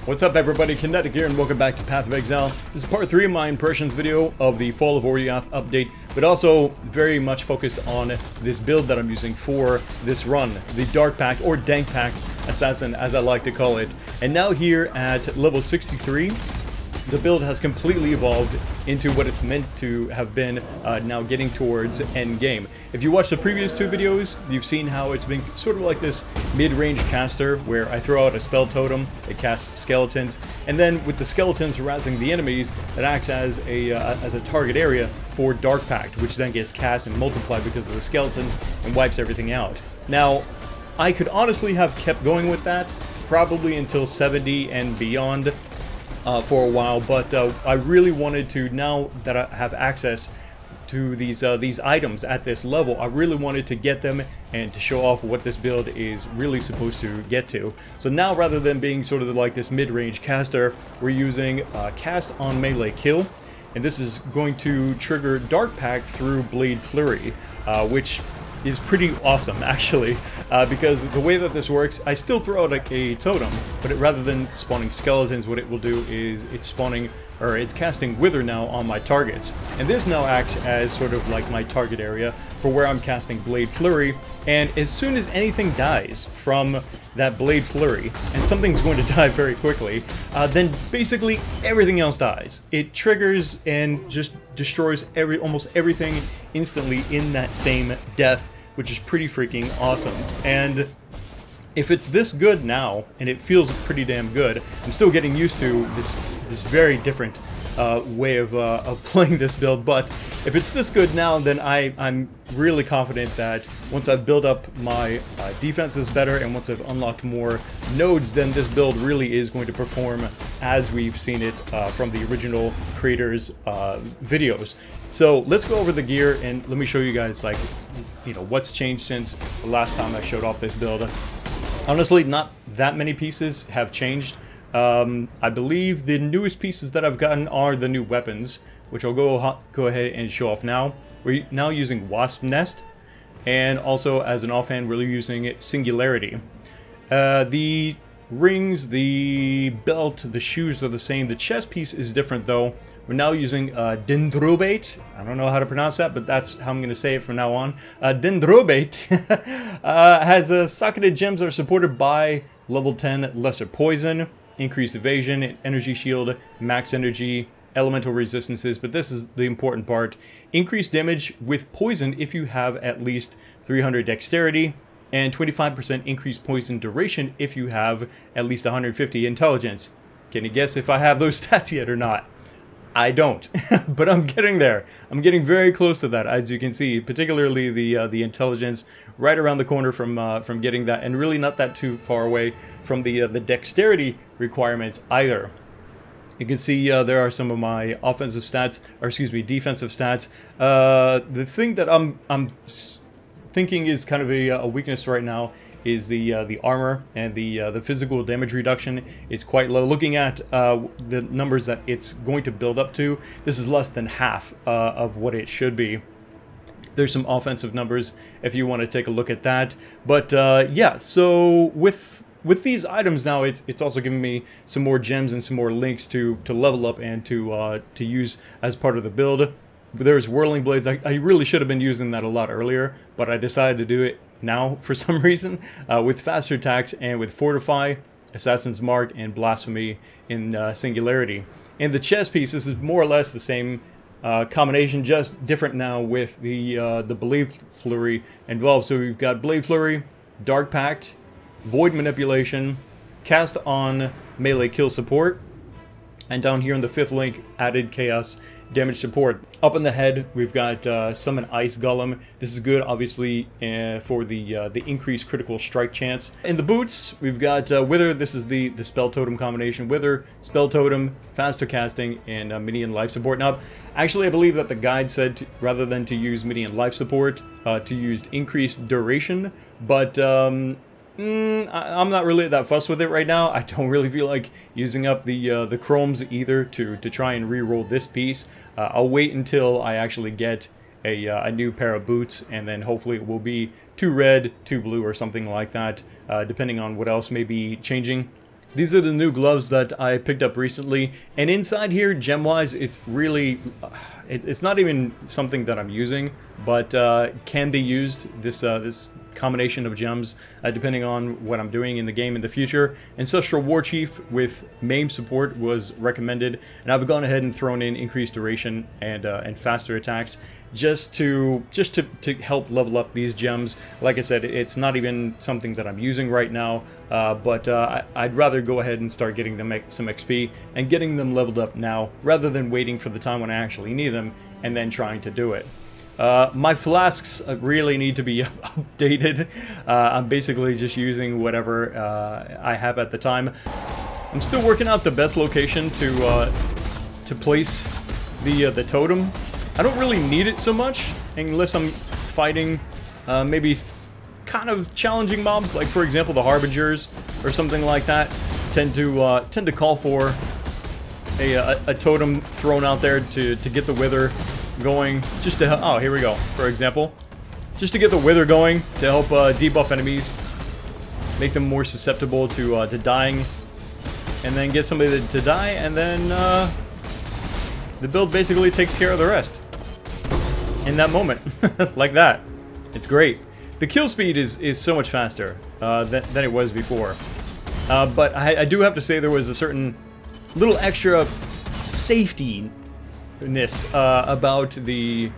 What's up everybody, Kinetic here and welcome back to Path of Exile. This is part 3 of my impressions video of the Fall of Oriath update, but also very much focused on this build that I'm using for this run, the Dark Pact or Dark Pact Assassin as I like to call it. And now here at level 63, the build has completely evolved into what it's meant to have been now getting towards end game. If you watched the previous two videos, you've seen how it's been sort of like this mid-range caster where I throw out a spell totem, it casts skeletons, and then with the skeletons harassing the enemies, it acts as a target area for Dark Pact, which then gets cast and multiplied because of the skeletons and wipes everything out. Now, I could honestly have kept going with that, probably until 70 and beyond, for a while, but I really wanted to, now that I have access to these items at this level, I really wanted to get them and to show off what this build is really supposed to get to. So now, rather than being sort of like this mid-range caster, we're using cast on melee kill, and this is going to trigger Dark Pact through Blade Flurry, which is pretty awesome actually, because the way that this works, I still throw out a totem, but rather than spawning skeletons, what it will do is it's casting Wither now on my targets, and this now acts as sort of like my target area for where I'm casting Blade Flurry. And as soon as anything dies from that Blade Flurry, and something's going to die very quickly, then basically everything else dies. It triggers and just destroys almost everything instantly in that same death, which is pretty freaking awesome. And if it's this good now, and it feels pretty damn good, I'm still getting used to this very different way of playing this build, but if it's this good now, then I'm really confident that once I've built up my defenses better and once I've unlocked more nodes, then this build really is going to perform as we've seen it from the original creators' videos. So let's go over the gear and let me show you guys, like, you know, what's changed since the last time I showed off this build. Honestly, not that many pieces have changed. I believe the newest pieces that I've gotten are the new weapons, which I'll go ahead and show off now. We're now using Wasp Nest, and also as an offhand, we're using Singularity. The rings, the belt, the shoes are the same. The chest piece is different though. We're now using Dendrobate. I don't know how to pronounce that, but that's how I'm going to say it from now on. Dendrobate has socketed gems that are supported by level 10 Lesser Poison, increased evasion, energy shield, max energy, elemental resistances, but this is the important part. Increased damage with poison if you have at least 300 dexterity, and 25% increased poison duration if you have at least 150 intelligence. Can you guess if I have those stats yet or not? I don't, but I'm getting there. I'm getting very close to that, as you can see, particularly the intelligence right around the corner from getting that, and really not that too far away from the dexterity requirements either. You can see there are some of my offensive stats, or excuse me, defensive stats. The thing that I'm thinking is kind of a weakness right now is the armor, and the physical damage reduction is quite low. Looking at the numbers that it's going to build up to, this is less than half of what it should be. There's some offensive numbers if you want to take a look at that. But yeah, so with these items now, it's also giving me some more gems and some more links to level up and to use as part of the build. There's Whirling Blades. I really should have been using that a lot earlier, but I decided to do it now for some reason, with faster attacks and with Fortify, Assassin's Mark, and Blasphemy in Singularity. And the chest piece, this is more or less the same combination, just different now with the Blade Flurry involved. So we've got Blade Flurry, Dark Pact, Void Manipulation, Cast on Melee Kill Support, and down here in the 5th link, added Chaos Damage Support. Up in the head, we've got Summon Ice Golem. This is good, obviously, for the increased critical strike chance. In the boots, we've got Wither. This is the Spell Totem combination. Wither, Spell Totem, faster casting, and minion life support. Now, actually, I believe that the guide said rather than to use minion life support, to use increased duration, but I'm not really that fussed with it right now. I don't really feel like using up the chromes either to try and re-roll this piece. I'll wait until I actually get a new pair of boots, and then hopefully it will be 2 red, 2 blue, or something like that, depending on what else may be changing. These are the new gloves that I picked up recently, and inside here, gem-wise, it's really, it's not even something that I'm using, but can be used, this combination of gems, depending on what I'm doing in the game in the future. Ancestral War Chief with MAME support was recommended, and I've gone ahead and thrown in increased duration and faster attacks, just to help level up these gems. Like I said, it's not even something that I'm using right now, but I'd rather go ahead and start getting them some XP and getting them leveled up now, rather than waiting for the time when I actually need them and then trying to do it. My flasks really need to be updated. I'm basically just using whatever I have at the time. I'm still working out the best location to place the totem. I don't really need it so much unless I'm fighting maybe kind of challenging mobs, like for example the Harbingers or something like that. Tend to call for a totem thrown out there to get the wither going, just to, oh, here we go, for example, just to get the wither going, to help debuff enemies, make them more susceptible to dying, and then get somebody to die, and then the build basically takes care of the rest in that moment. Like that. It's great. The kill speed is so much faster than it was before, but I do have to say there was a certain little extra safety about the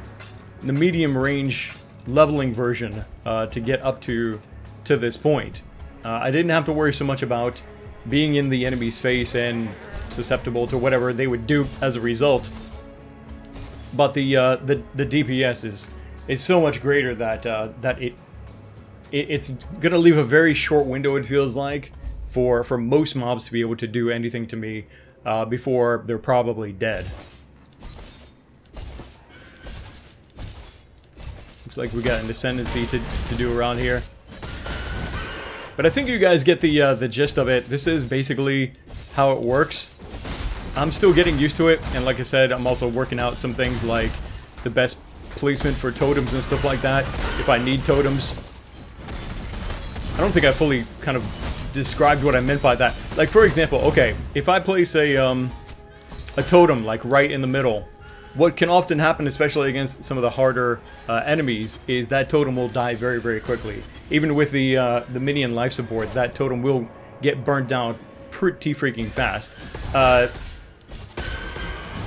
medium range leveling version to get up to this point. I didn't have to worry so much about being in the enemy's face and susceptible to whatever they would do as a result. But the DPS is so much greater that it's gonna leave a very short window, it feels like, for most mobs to be able to do anything to me before they're probably dead. Looks like we got an ascendancy to do around here. But I think you guys get the gist of it. This is basically how it works. I'm still getting used to it, and like I said, I'm also working out some things like the best placement for totems and stuff like that, if I need totems. I don't think I fully kind of described what I meant by that. Like, for example, okay, if I place a totem, like, right in the middle, what can often happen, especially against some of the harder enemies, is that totem will die very, very quickly. Even with the minion life support, that totem will get burnt down pretty freaking fast.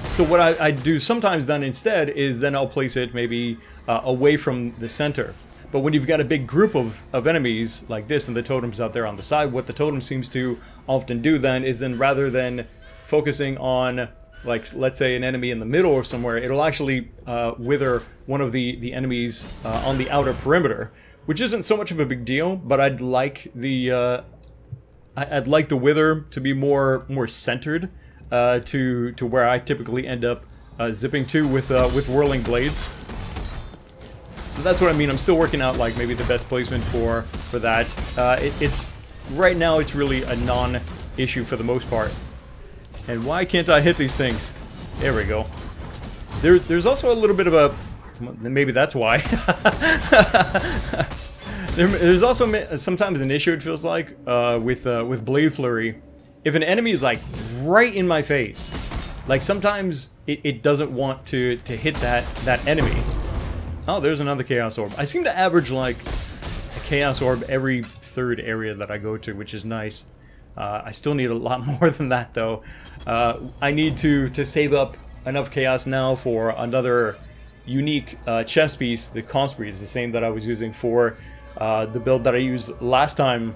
So what I do sometimes then instead is then I'll place it maybe away from the center. But when you've got a big group of enemies like this and the totem's out there on the side, what the totem seems to often do then is, then rather than focusing on, like, let's say an enemy in the middle or somewhere, it'll actually wither one of the enemies on the outer perimeter, which isn't so much of a big deal, but I'd like the wither to be more centered to where I typically end up zipping to with whirling blades. So that's what I mean. I'm still working out, like, maybe the best placement for that. It's right now it's really a non-issue for the most part. And why can't I hit these things? There we go. There's also a little bit of a... Maybe that's why. There's also sometimes an issue, it feels like, with Blade Flurry. If an enemy is, like, right in my face, like, sometimes it doesn't want to hit that enemy. Oh, there's another Chaos Orb. I seem to average, like, a Chaos Orb every third area that I go to, which is nice. I still need a lot more than that, though. I need to save up enough chaos now for another unique chest piece. The Conspire is the same that I was using for the build that I used last time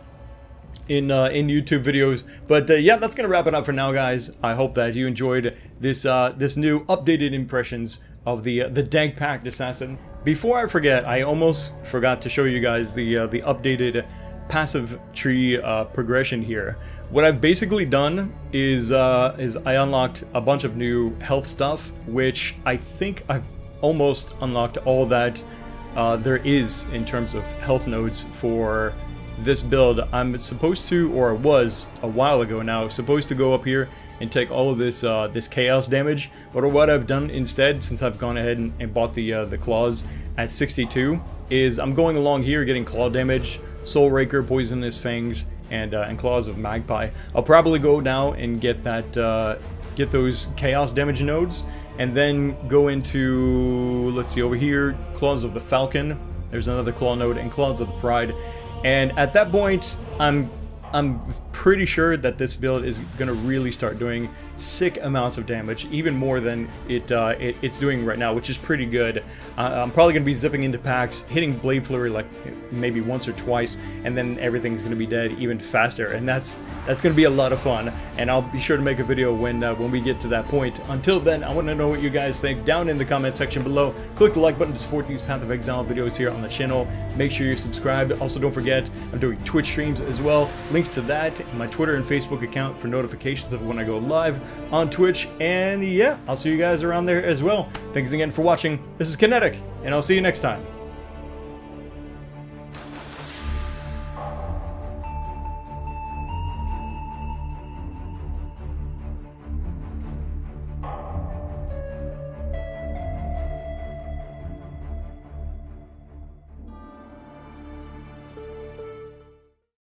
in YouTube videos. But yeah, that's gonna wrap it up for now, guys. I hope that you enjoyed this this new updated impressions of the Dark Pact Assassin. Before I forget, I almost forgot to show you guys the updated passive tree progression here. What I've basically done is I unlocked a bunch of new health stuff, which I think I've almost unlocked all that there is in terms of health nodes for this build. I'm supposed to, or was a while ago now, supposed to go up here and take all of this this chaos damage. But what I've done instead, since I've gone ahead and bought the claws at 62, is I'm going along here getting claw damage, Soul Raker, Poisonous Fangs, and Claws of Magpie. I'll probably go now and get that, get those Chaos damage nodes, and then go into, let's see, over here, Claws of the Falcon. There's another Claw node, and Claws of the Pride. And at that point, I'm pretty sure that this build is gonna really start doing sick amounts of damage, even more than it's doing right now, which is pretty good. I'm probably gonna be zipping into packs, hitting Blade Flurry like maybe once or twice, and then everything's gonna be dead even faster, and that's gonna be a lot of fun. And I'll be sure to make a video when we get to that point. Until then, I want to know what you guys think down in the comment section below. Click the like button to support these Path of Exile videos here on the channel. Make sure you're subscribed. Also, don't forget, I'm doing Twitch streams as well. Links to that in my Twitter and Facebook account for notifications of when I go live on Twitch. And yeah, I'll see you guys around there as well. Thanks again for watching. This is Kinetic, and I'll see you next time.